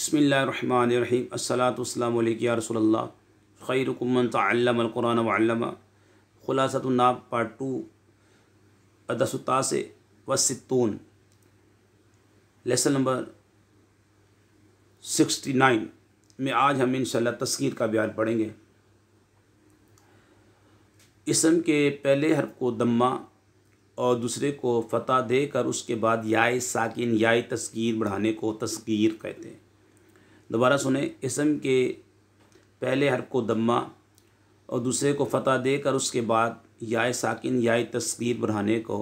बिस्मिल्लाहिर्रहमानिर्रहीम अस्सलातु वस्सलामु अलैका या रसूलल्लाह खैरुकुम मन तअल्लमल कुरान व अल्लमा। खुलासतुन नाब पार्ट 2 अदसुत्तासे व सित्तून लेसन नंबर 69 में आज हम इंशाअल्लाह तस्गीर का बयान पढ़ेंगे। इसम के पहले हर्फ को दम्मा और दूसरे को फ़तह देकर उसके बाद याए साकिन याए तस्गीर बढ़ाने को तस्गीर कहते हैं। दोबारा सुने, इसम के पहले हर्फ को दम्मा और दूसरे को फ़तह देकर उसके बाद याए साकिन याए तस्गीर बढ़ाने को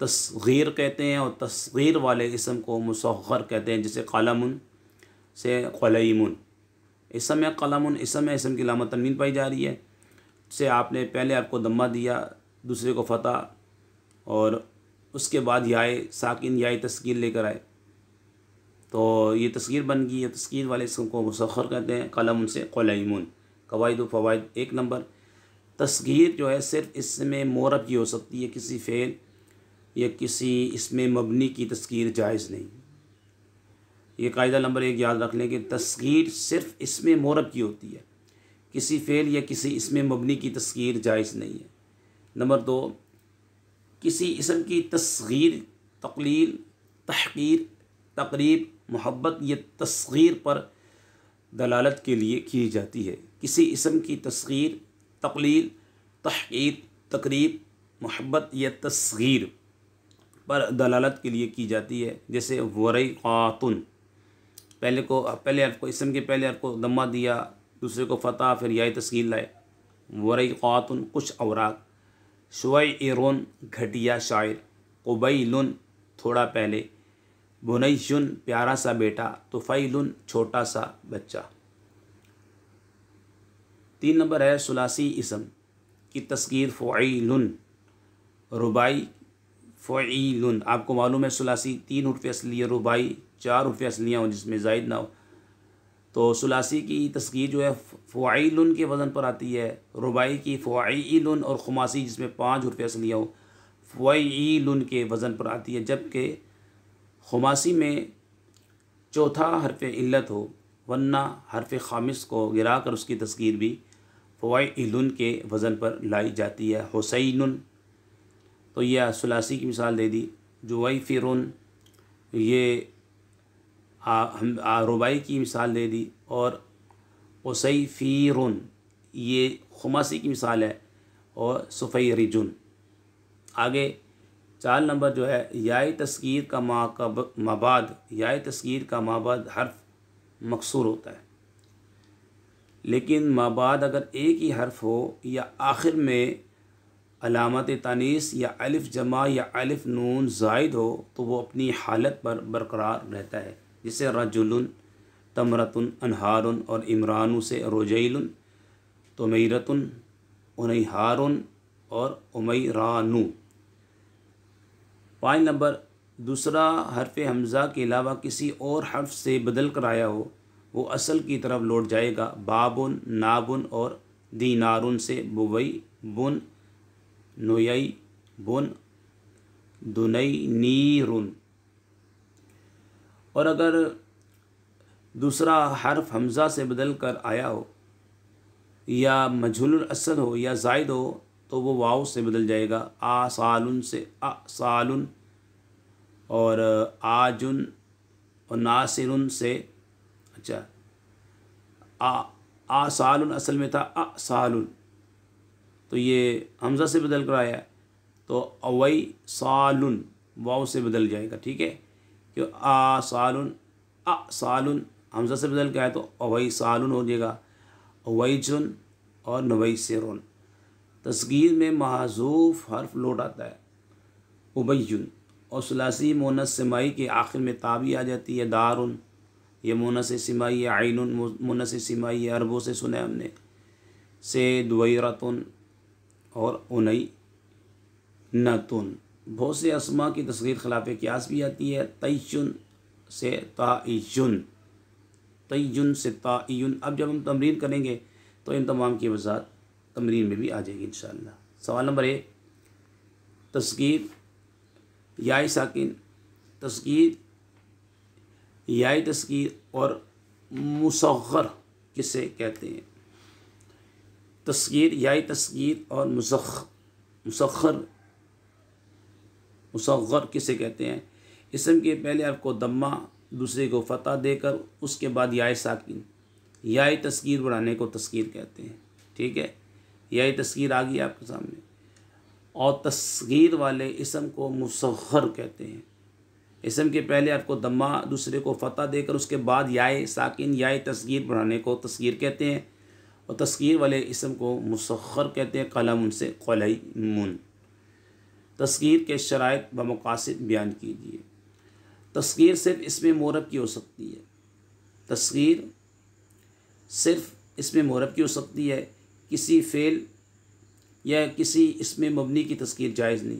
तस्गीर कहते हैं और तस्गीर वाले इसम को मुसग़्ग़र कहते हैं, जैसे क़लमुन से क़लईमुन। इसम है क़लमुन, इसम है, इसम की लामत तन्वीन पाई जा रही है। से आपने पहले हर्फ को दम्मा दिया, दूसरे को फ़तह और उसके बाद याए साकिन याए तस्गीर लेकर आए तो ये तस्गीर बन गई है। तस्गीर वाले इसम को मुसग़्ग़र कहते हैं। क़लमुन से क़लईमुन। क़वाइद व फ़वाइद 1 नंबर, तस्गीर जो है सिर्फ़ इसमें मोरब की हो सकती है, किसी फ़ेल या किसी इसमें मबनी की तस्गीर जायज़ नहीं। ये कायदा नंबर 1 याद रख लें कि तस्गीर सिर्फ़ इसमें मोरब की होती है, किसी फ़ेल या किसी इसमें मबनी की तस्गीर जायज़ नहीं है। नंबर 2, किसी इसम की तस्गीर तक़लील तहक़ीर तक़रीब मोहब्बत या तस्गीर पर दलालत के लिए की जाती है। किसी इसम की तस्गीर तक़लील तहक़ीर तक़रीब मोहब्बत या तस्गीर पर दलालत के लिए की जाती है, जैसे वरक़ातुन। पहले हर्फ को इसम के पहले हर्फ को दम्मा दिया, दूसरे को फ़तह फिर याए तस्गीर लाए। वरक़ातुन कुछ औराक। शुवैइरुन घटिया शायर। क़ुबैलुन थोड़ा पहले। बुनैयुन प्यारा सा बेटा। तुफ़ैलुन छोटा सा बच्चा। 3 नंबर है सुलासी इसम की तस्गीर फ़ुईलुन। रुबाई फ़ुईलुन। आपको मालूम है सुलासी 3 हुर्फ़ असली है, रुबाई 4 हुर्फ़ असलियाँ हो जिसमें ज़ायद ना हो। तो सुलासी की तस्गीर जो है फ़ुईलुन के वज़न पर आती है, रुबाई की फ़ुईलुन और खुमासी जिसमें 5 हुर्फ़ असलियाँ हो फ़ुईलुन के वज़न पर आती है, जबकि खुमासी में चौथा हर्फ इल्लत हो वरना हर्फ ख़ामिस को गिरा कर उसकी तस्गीर भी फ़ुईलुन के वज़न पर लाई जाती है। हुसैनुन, तो यह सुलासी की मिसाल दे दी। जुवैफ़िरुन, ये हम रुबाई की मिसाल दे दी। और उसैफ़ीरुन, ये खुमासी की मिसाल है। और सुफ़ैरिजुन। आगे 4 नंबर जो है याए तस्गीर का माबाद, याए तस्गीर का माबाद हर्फ मकसूर होता है, लेकिन माबाद अगर एक ही हर्फ हो या आखिर में अलामत तानीस या अलिफ जमा या अलिफ नून ज़ायद हो तो वो अपनी हालत पर बरकरार रहता है, जैसे रजुलुन, तमरतुन, अनहारुन और इमरानु से रोजैलुन, तुमैरतुन, उनैहारुन और उमैरानु। 5 नंबर, दूसरा हर्फ हमज़ा के अलावा किसी और हर्फ से बदल कर आया हो वो असल की तरफ लौट जाएगा। बाबुन, नाबुन और दीनारुन से बुवई बुन, नुयई बुन, दुनई नीरुन। और अगर दूसरा हर्फ हमज़ा से बदल कर आया हो या मजहूलुल असल हो या ज़ायद हो तो वो वाव से बदल जाएगा। आसालुन से असालुन और आजुन और नासिरुन से, अच्छा, आसालुन असल में था असालुन, तो ये हमज़ा से बदल कर आया है तो अवई सालुन वाव से बदल जाएगा। ठीक है, क्यों आसालुन असालुन हमज़ा से बदल के आया तो अवई सालुन हो जाएगा। अवैजुन और नवैसिरुन। तस्गीर में महज़ूफ़ हर्फ लौट आता है उबैयुन। और सुलासी मोनस सिमाई के आखिर में ताबी आ जाती है। दारुन, ये मोनस सिमाई है। आइनुन मोनस सिमाई है, अरबों से सुने हमने। से दुवैरतुन और उनई नतुन। बहुत से अस्मा की तस्गीर खिलाफ क़ियास भी आती है। तय्युन से ताइयुन, तय्युन से ताइयुन। अब जब हम तमरीन करेंगे तो इन तमाम की वज़ाहत तमरीन में भी आ जाएगी इंशाअल्लाह। सवाल नंबर 1, तस्गीर याए साकिन, तस्गीर याई तस्गीर और मुसग़्ग़र किसे कहते हैं? तस्गीर, याई तस्गीर और मुसग़्ग़र किसे कहते हैं? इसम के पहले हर्फ को दम्मा, दूसरे को फ़तह देकर उसके बाद याई साकिन, याई तस्गीर बढ़ाने को तस्गीर कहते हैं। ठीक है, याई तस्गीर आ गई आपके सामने। और तस्गीर वाले इसम को मुसग़्ग़र कहते हैं। इसम के पहले हर्फ को दम्मा, दूसरे को फ़तह देकर उसके बाद याई साकिन, याई तस्गीर बढ़ाने को तस्गीर कहते हैं। और तस्गीर वाले इसम को मुसग़्ग़र कहते हैं। क़लमुन से क़लैमुन। तस्गीर के शराइत व मक़ासिद बयान कीजिए। तस्गीर सिर्फ इसमें मोरब की हो सकती है। तस्गीर सिर्फ इसमें मोरब की हो सकती है, किसी फ़ेल या किसी इसमें मबनी की तस्गीर जायज़ नहीं।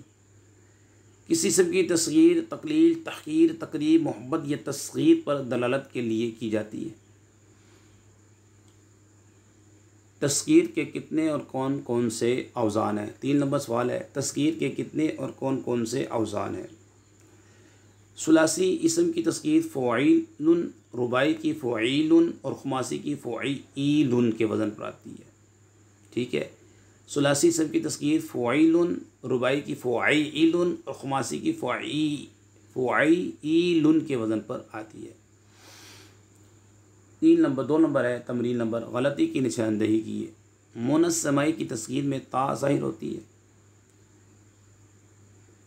किसी इसम की तस्गीर तक़लील, तहक़ीर, तक़रीब, मोहब्बत या तस्गीर पर दलालत के लिए की जाती है। तस्गीर के कितने और कौन कौन से औज़ान हैं? 3 नंबर सवाल है, तस्गीर के कितने और कौन कौन से औज़ान हैं? सुलासी इसम की तस्गीर फ़ुईलुन, रुबाई की फ़ुईलुन और खुमासी की फ़ुईलुन के वज़न पर आती है। ठीक है, सुलासी इसम की तस्गीर फ़ुईलुन, रुबाई की फ़ुईलुन और खुमासी की फ़ुईलुन के वज़न पर आती है। 2 नंबर है तमरीन नंबर, गलती की निशानदेही कीजिए। मुनस समाई की तस्गीर में ता ज़ाहिर होती है।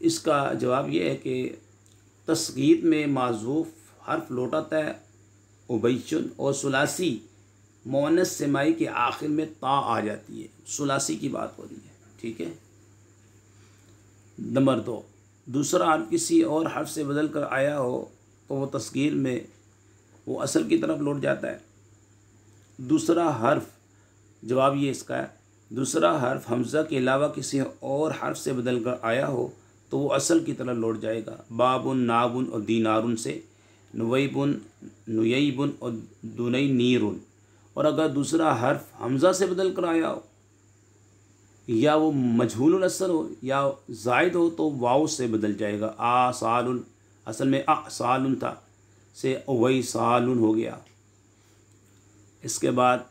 इसका जवाब ये है कि तस्गीर में माज़ूफ़ हर्फ लौटाता है उबैशुन, और सुलासी मुअन्नस समाई के आखिर में ता आ जाती है। सुलासी की बात हो रही है। ठीक है। नंबर 2, दूसरा हर्फ किसी और हर्फ से बदल कर आया हो तो वो तस्गीर में वो असल की तरफ लौट जाता है। दूसरा हर्फ, जवाब ये इसका है, दूसरा हर्फ हमज़ा के अलावा किसी और हर्फ से बदल कर आया हो तो वो असल की तरफ लौट जाएगा। बाबुन, नाबुन और दीनारुन से नुवैबुन, नुयैबुन और दुनैनीरुन। और अगर दूसरा हर्फ हमज़ा से बदल कर आया हो या वो मजहूलुल असर हो या ज़ायद हो तो वाव से बदल जाएगा। आ सालुन, असल में आ सालुन था, से वही सालुन हो गया। इसके बाद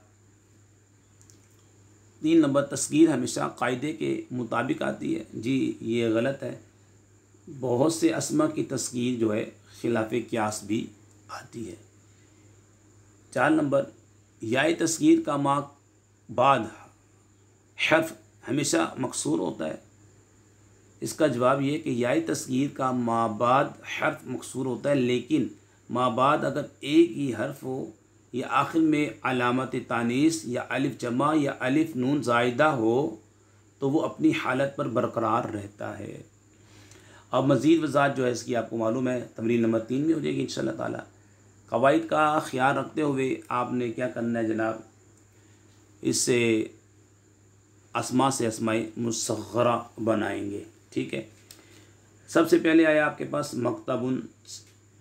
3 नंबर, तस्गीर हमेशा कायदे के मुताबिक आती है। जी ये गलत है। बहुत से अस्मा की तस्गीर जो है खिलाफ क़ियास भी आती है। 4 नंबर, याई तस्गीर का मा बाद हर्फ हमेशा मकसूर होता है। इसका जवाब ये है कि याई तस्गीर का मा बाद हर्फ मकसूर होता है, लेकिन मा बाद अगर एक ही हर्फ हो या आखिर में अलामत तानीस या अलिफ जमा या अलिफ नून ज़ायदा हो तो वो अपनी हालत पर बरकरार रहता है। अब मज़ीद वज़ाहत जो है इसकी आपको मालूम है तमरीन नंबर 3 में हो जाएगी इंशाअल्लाह ताला। क़वाइद का ख्याल रखते हुए आपने क्या करना है जनाब, इससे अस्मा से अस्माए मुसग़्ग़रा बनाएंगे। ठीक है, सबसे पहले आया आपके पास मकतबुन,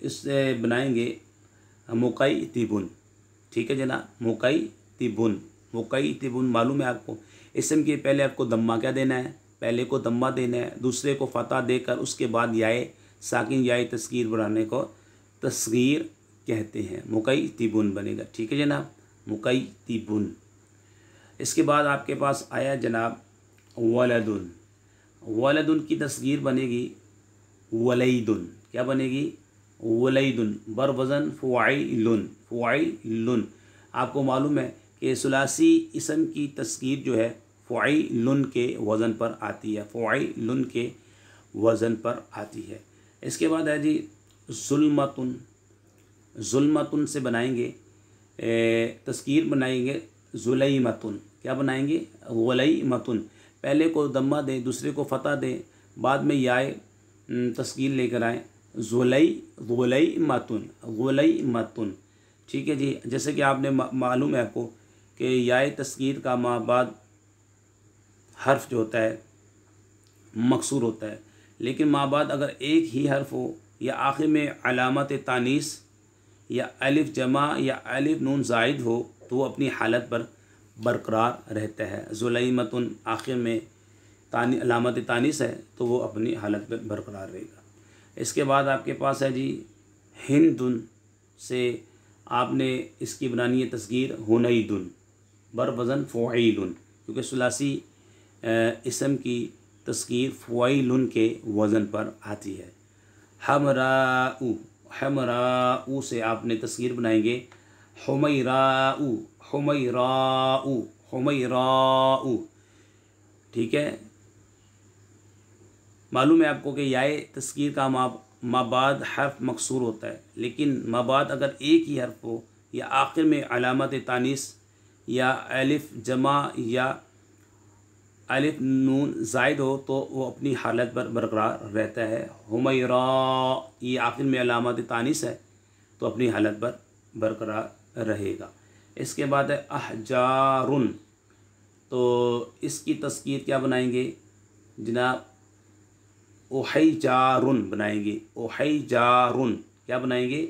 इससे बनाएंगे मुक़ैतिबुन। ठीक है जनाब, मुक़ैतिबुन, मुक़ैतिबुन मालूम है आपको। इसम के पहले आपको दम्मा क्या देना है, पहले को दम्मा देना है, दूसरे को फ़तह देकर उसके बाद याए साकिन याए तस्गीर बढ़ाने को तस्गीर कहते हैं। मुक़ैतिबुन बनेगा। ठीक है जनाब, मुक़ैतिबुन। इसके बाद आपके पास आया जनाब वलदुन। वलदुन की तस्गीर बनेगी वलैदुन। क्या बनेगी? वलैदुन, बर वज़न फ़ुआइलुन, फ़ुआइलुन। आपको मालूम है कि सुलासी इसम की तस्गीर जो है फ़ुआइलुन के वज़न पर आती है, फ़ुआइलुन के वज़न पर आती है। इसके बाद है जी ज़ुल्मतुन। ज़ुल्मतुन से बनाएंगे तस्गीर बनाएंगे ज़ुलैमतुन। क्या बनाएंगे? ग़ुलैमतुन। पहले को दम्मा दें, दूसरे को फ़तह दें, बाद में याए तस्गीर लेकर आएँ, ग़ुलैमतुन, ग़ुलैमतुन। ठीक है जी, जैसे कि आपने मालूम है आपको कि याए तस्गीर का मा बाद हर्फ जो होता है मकसूर होता है, लेकिन मा बाद अगर एक ही हर्फ हो या आखिर में अलामत तानीस या अलिफ जमा या अलिफ नून ज़ायद हो तो वो अपनी हालत पर बरकरार रहता है। ज़ुलैमतुन आखिर में अलामत तानीस है तो वो अपनी हालत पर बरकरार रहेगा। इसके बाद आपके पास है जी हिंदुन। से आपने इसकी बनानी है तस्गीर हुनैदुन बर वज़न फ़ुआइलुन, क्योंकि सुलासी इसम की तस्गीर फ़ुआइलुन के वज़न पर आती है। हमराऊ, हमराऊ से आपने तस्गीर बनाएंगे हुमैराऊ, हुमैराऊ, हुमैराऊ। ठीक है, मालूम है आपको कि याए तस्गीर का माबाद हर्फ मकसूर होता है, लेकिन माबाद अगर एक ही हर्फ हो या आखिर में अलामत तानीस या अलिफ जमा या अलिफ नून ज़ायद हो तो वो अपनी हालत पर बरकरार रहता है। हुमैरा ये आखिर में अलामत तानीस है तो अपनी हालत पर बरकरार रहेगा। इसके बाद है अहजारुन, तो इसकी तस्गीर क्या बनाएंगे जनाब, ओहैजारुन बनाएंगे, ओहैजारुन क्या बनाएंगे,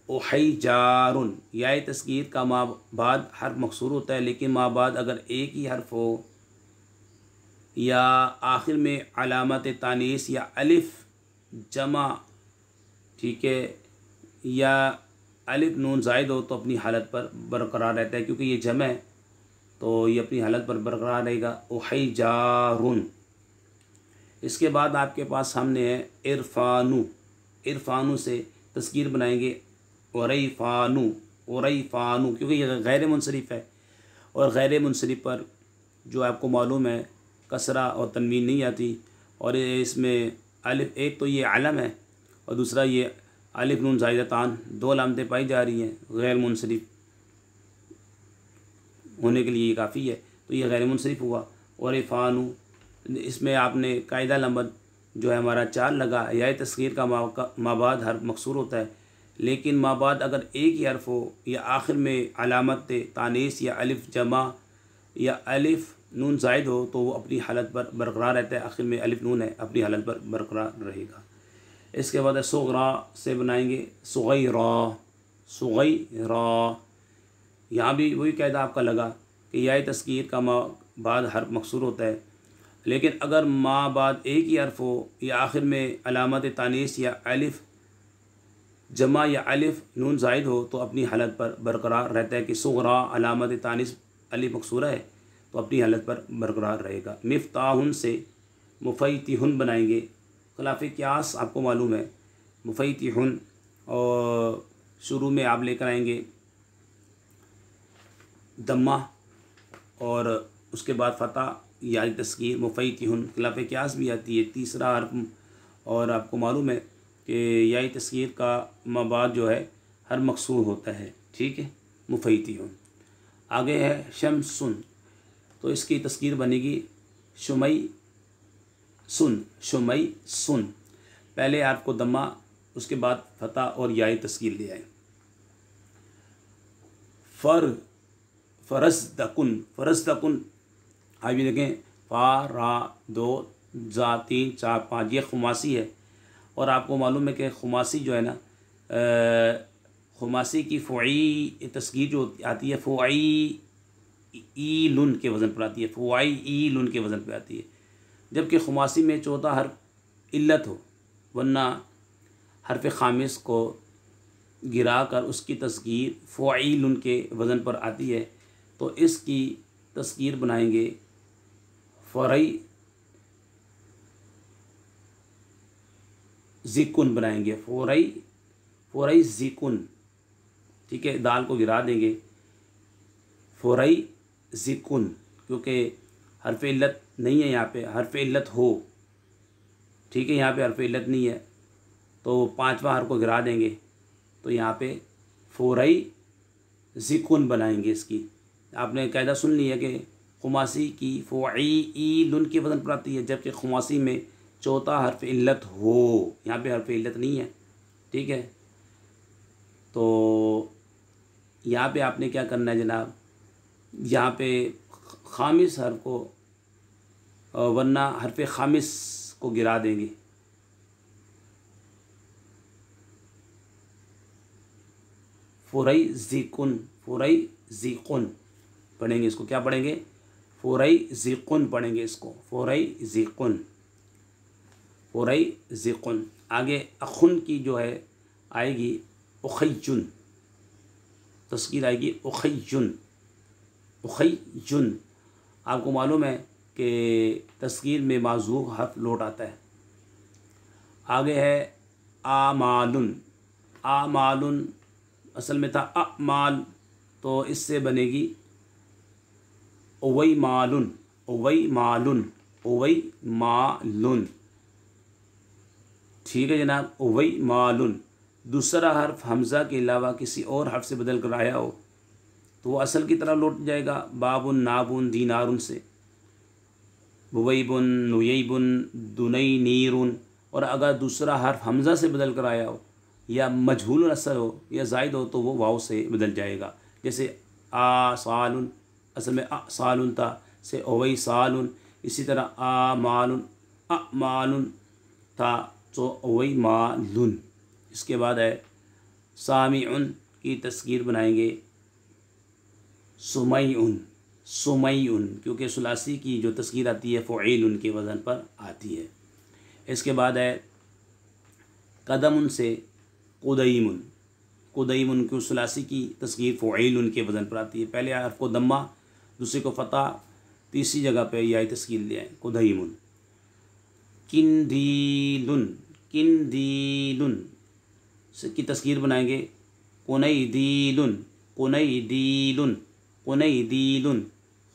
ओहैजारुन। या तस्गीर का माबाद हर्फ मकसूर होता है, लेकिन माबाद अगर एक ही हर्फ हो या आखिर में अलामत तानीस या अलिफ जमा, ठीक है, या अलिफ नून ज़ायद हो तो अपनी हालत पर बरकरार रहता है, क्योंकि ये जमा है तो ये अपनी हालत पर बरकरार रहेगा। ओहैजारुन। इसके बाद आपके पास सामने है इरफानू, इरफानू से तस्गीर बनाएंगे ओरैफानू, ओरैफानू, क्योंकि ये गैर मुनसरिफ है और गैर मुनसरिफ पर जो आपको मालूम है कसरा और तनवीन नहीं आती, और इसमें अलिफ, एक तो ये आलम है और दूसरा ये अलिफ नून ज़ायदतान, दो अलामतें पाई जा रही हैं गैर मुनसरिफ होने के लिए, ये काफ़ी है, तो ये गैर मुनसरिफ हुआ। ओरैफानू, इसमें आपने कायदा नंबर जो है हमारा 4 लगा। या तस्गीर का माबाद हर्फ मकसूर होता है, लेकिन माबाद अगर एक ही हर्फ हो या आखिर में अलामत तानीस या अलिफ जमा या अलिफ नून ज़ायद हो तो वो अपनी हालत पर बरकरार रहता है। आखिर में अलिफ नून है, अपनी हालत पर बरकरार रहेगा। इसके बाद सुगरा से बनाएंगे सुगैरा, सुगैरा। यहाँ भी वही कायदा आपका लगा कि या तस्गीर का माबाद हर्फ मकसूर होता है, लेकिन अगर माँ बाद एक ही हर्फ हो या आखिर में अलामत तानीस या अलिफ जमा या अलिफ नून ज़ायद हो तो अपनी हालत पर बरकरार रहता है कि सुगरा अलामत तानीस अलिफ मकसूरा है तो अपनी हालत पर बरकरार रहेगा। मिफ्ताहुन से मुफ़ैतिहुन बनाएंगे। खिलाफ़े क़ियास आपको मालूम है, मुफ़ैतिहुन और शुरू में आप लेकर आएंगे दम्मा और उसके बाद फ़तह या तस्गीर मुफ़ैतिहुन। खिलाफ़े क़ियास भी आती है, तीसरा हर्फ, और आपको मालूम है कि या तस्गीर का माबाद जो है हर मकसूर होता है। ठीक है, मुफ़ैतिहुन। आगे है शमसुन, तो इसकी तस्गीर बनेगी शुमई सुन, शुमई सुन। पहले हर्फ को दम्मा, उसके बाद फ़तह और या तस्गीर ले आए। फ़रज़दकुन, फ़रज़दकुन आप भी देखें फ़ा रा 2 ज़ा 3 4 5, ये खुमासी है, और आपको मालूम है कि खुमासी जो है ना, खुमासी की फ़ुई तस्गीर जो आती है फ़ुई ई लुन के वज़न पर आती है, फ़ुई ई लुन के वज़न पर आती है, जबकि खुमासी में चौथा हर्फ इल्लत हो, वरना हर्फ ख़ामिस को गिरा कर उसकी तस्गीर फ़ुई लुन के वज़न पर आती है, तो इसकी तस्गीर बनाएंगे फ़रई ज़िकुन बनाएंगे, फ़रई ज़िकुन। ठीक है, दाल को गिरा देंगे फ़रई ज़िकुन, क्योंकि हर्फ इल्लत नहीं है यहाँ पे, हर्फ इल्लत हो, ठीक है, यहाँ पे हर्फ इल्लत नहीं है तो पांचवा हर्फ को गिरा देंगे, तो यहाँ पे फ़रई ज़िकुन बनाएंगे। इसकी आपने कायदा सुन लिया कि खुमासी की फ़ुई ई लुन के वज़न पर आती है, जबकि खुमासी में चौथा हर्फ इल्लत हो, यहाँ पे हर्फ इल्लत नहीं है। ठीक है, तो यहाँ पे आपने क्या करना है जनाब, यहाँ पे ख़ामिस हर्फ को, वरना हर्फ ख़ामिस को गिरा देंगे, फ़रई ज़िकुन, फ़रई ज़िकुन पढ़ेंगे इसको, क्या पढ़ेंगे, फ़रई ज़िकुन पढ़ेंगे इसको, फ़रई ज़िकुन, फ़रई ज़िकुन। आगे अखुन की जो है आएगी उखैजुन, तस्कीर आएगी उखैजुन, उखैजुन। आपको मालूम है कि तस्कीर में माज़ूफ़ हर्फ लोट आता है। आगे है आमालुन, आमालुन असल में था अमाल, तो इससे बनेगी उवई मालुन, उवई मालुन, उवई मालुन। ठीक है जनाब, उवई मालुन। दूसरा हर्फ हमज़ा के अलावा किसी और हर्फ से बदल कर आया हो तो वो असल की तरह लौट जाएगा, बाबुन, नाबुन, दीनारुन से। बुवैबुन, नुयैबुन, दुनई, नीरुन। और अगर दूसरा हर्फ हमज़ा से बदल कर आया हो या मजहूल असल हो या ज़ायद हो तो वो वाव से बदल जाएगा। जैसे आ सालुन, असल में आ सालुन था, से ओवई सालुन। इसी तरह आ मालुन, आ मालुन था, तो ओवई मालुन। इसके बाद है सामिउन की तस्कीर बनाएंगे सुमैउन, सुमैउन, क्योंकि सुलासी की जो तस्कीर आती है फ़ुईलुन के वज़न पर आती है। इसके बाद है कदमुन से कुदैमुन, कुदैमुन की सुलासी की तस्कीर फ़ुईलुन के वज़न पर आती है। पहले हर्फ को दम्मा, दूसरे को फ़तह, तीसरी जगह पे यह तस्कीर ले आए कुदैमुन। किंदीलुन, किंदीलुन की तस्कीर बनाएंगे कुनैदीलुन, कुनैदीलुन, कुनैदीलुन।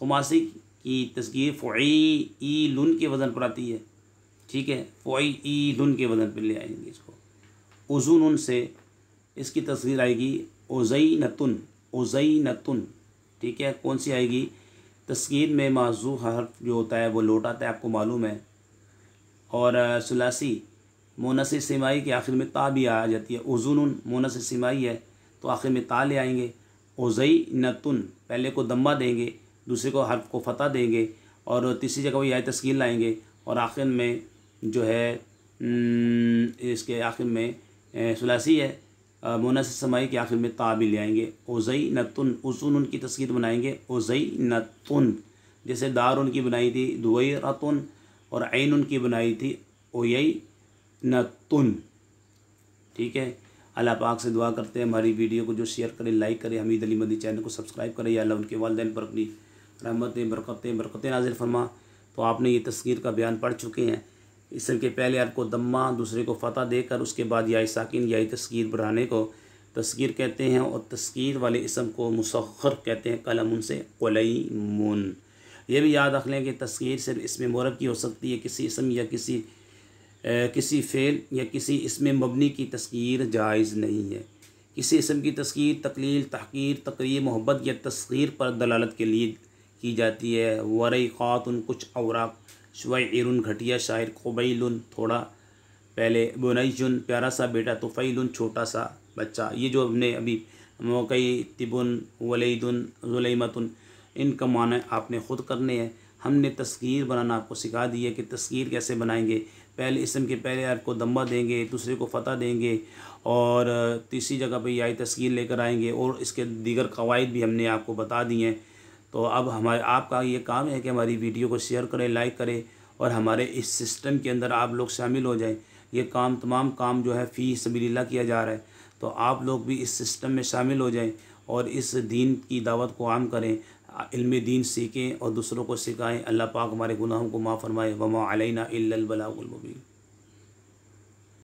खुमासी की तस्कीर फ़ुईलुन के वज़न पर आती है। ठीक है, फ़ुईलुन के वज़न पर ले आएंगे इसको। उज़ुनुन से इसकी तस्कीर आएगी उज़ैनतुन, उज़ैनतुन। ठीक है, कौन सी आएगी? तस्कीर में माज़ूफ़ हर्फ जो होता है वो लोट आता है, आपको मालूम है। और सुलासी मोनस सिमाई के आखिर में ता भी आ जाती है। उज़ुनुन मोनस सिमाई है तो आखिर में ता ले आएंगे। उज़ैनतुन पहले को दम्मा देंगे, दूसरे को हर्फ को फ़तह देंगे और तीसरी जगह वही आय तस्कीर लाएंगे और आखिर में जो है इसके आखिर में सुलासी है, मोनस समाई के आखिर में ता भी ले आएंगे। उज़ैनतुन, उज़ुनुन की तस्कीर बनाएंगे उज़ैनतुन। जैसे दारुन की बनाई थी दुवैरतुन और ऐनुन की बनाई थी उयैनतुन। ठीक है, अल्लाह पाक से दुआ करते हैं हमारी वीडियो को जो शेयर करें, लाइक करें, हमीद अली मदी चैनल को सब्सक्राइब करें। या अल्लाह उनके वालिदैन पर अपनी रहमतें बरकतें नाज़िल फरमा। तो आपने ये तस्कीर का बयान पढ़ चुके हैं। इसम के पहले हर्फ को दम्मा, दूसरे को फ़तह देकर उसके बाद या साकिन या तस्कीर बढ़ाने को तस्कीर कहते हैं और तस्कीर वाले इसम को मुसख्खर कहते हैं। कलमुन से क़लैमुन। ये भी याद रख लें कि तस्कीर सिर्फ इसमें मुरब की हो सकती है, किसी इसम या किसी फ़ेल या किसी इसमें मबनी की तस्कीर जायज़ नहीं है। किसी इसम की तस्कीर तकलील, तहकीर, तकरीब, मोहब्बत या तस्गीर पर दलालत के लिए की जाती है। वरई ख़ातुन कुछ औराक, शुवैरुन घटिया शायर, क़ुबैलुन थोड़ा पहले, बुनैजुन प्यारा सा बेटा, तुफ़ैलुन छोटा सा बच्चा। ये जो हमने अभी मौक़ई, तिबुन, वलैदुन, ज़ुलैमतुन, इनका माने आपने ख़ुद करने हैं। हमने तस्कीर बनाना आपको सिखा दी है कि तस्कीर कैसे बनाएंगे। पहले इसम के पहले हर्फ को दम्मा देंगे, दूसरे को फ़तह देंगे और तीसरी जगह पे या तस्कीर लेकर आएंगे और इसके दीगर क़वाइद भी हमने आपको बता दिए हैं। तो अब आपका ये काम है कि हमारी वीडियो को शेयर करें, लाइक करें और हमारे इस सिस्टम के अंदर आप लोग शामिल हो जाएं। ये तमाम काम जो है फ़ी सबीलिल्लाह किया जा रहा है, तो आप लोग भी इस सिस्टम में शामिल हो जाएं और इस दीन की दावत को आम करें, इल्म दीन सीखें और दूसरों को सिखाएं। अल्लाह पाक हमारे गुनाहों को माफ़ फरमाए। वमा अलैना इल्लल बलागुल मुबीन।